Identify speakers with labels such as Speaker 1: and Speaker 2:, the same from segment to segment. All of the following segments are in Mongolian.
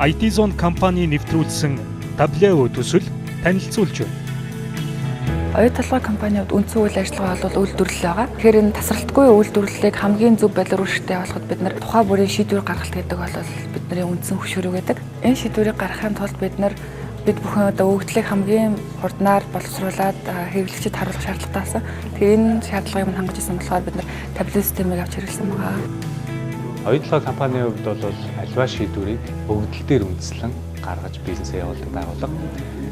Speaker 1: IT Zone компани нэвтрүүлсэн Tableau төсөл танилцуулж байна.
Speaker 2: Оюуталгай компаниуд үндсэн үйл ажиллагаа бол үйлдвэрлэл байгаа. Тэгэхээр энэ тасралтгүй үйлдвэрлэлийг хамгийн зөв байдлаар үргэлжтэй болоход бид нар тухай бүрийн шийдвэр гаргалт гэдэг бол бидний үндсэн хөшүүрэг байдаг. Энэ шийдвэрийг гаргахын тулд бид бүхэн өгөгдлийг хамгийн хурднаар боловсруулад хэрэглэгчид харуулах шаардлагатай байсан. Тэгэхээр энэ шаардлагыг мань хангаж ирсэн болохоор бид нар Tableau системийг авч хэрэглэсэн байгаа.
Speaker 3: Оюуталгай компанийн хувьд бол аливаа шийдвэрийг өгөгдөл дээр үндэслэн гаргаж бизнесээ явуулдаг байгууллага.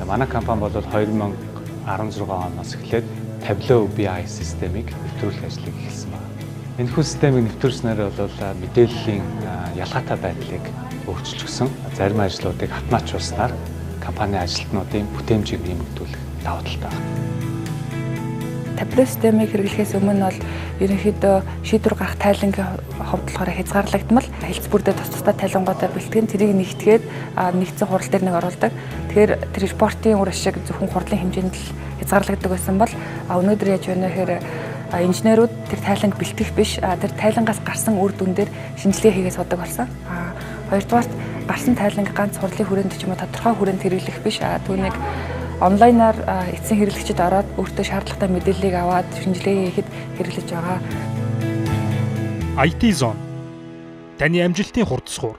Speaker 3: Манай компани бол 2016 оноос эхлээд Tableau BI системийг нэвтрүүлэх ажлыг эхэлсэн байна. Энэхүү системийг нэвтрүүлснээр бол мэдээллийн ялгаатай байдлыг өөрчлөсөн зарим ажлуудыг автоматжуулснаар компани ажилтнуудын бүтээмжийг нэмэгдүүлэх давуу талтай байна.
Speaker 2: Tableau системийг хэрэглэхээс өмнө бол ерөнхийдөө шийдвэр гаргах тайлангийн хувьд болохоор хязгаарлагдмал хэлцбүрдээ тусдаа тайлангуудаа бэлтгэн тэрийг нэгтгээд нэгдсэн хурал дээр нэг оруулдаг. Тэгэхээр тэр репортын үр ашиг зөвхөн хурлын хэмжээнд л хязгаарлагддаг байсан бол өнөөдөр яаж байна вэ гэхээр инженерүүд тэр тайланг бэлтгэх биш тэр тайлангаас гарсан үр дүн дээр шинжилгээ хийгээд судаг болсон. Хоёрдугаарт гарсан тайланг ганц хурлын хүрээнд ч юм уу тодорхой хүрээнд хэрэглэх биш түүнийг онлайнаар эцсийн хэрэглэгчид ороод өөртөө шаардлагатай мэдээллийг аваад шинжилгээ хийхэд хэрэглэж байгаа.
Speaker 1: IT Zone таны амжилтын хурдсгуур.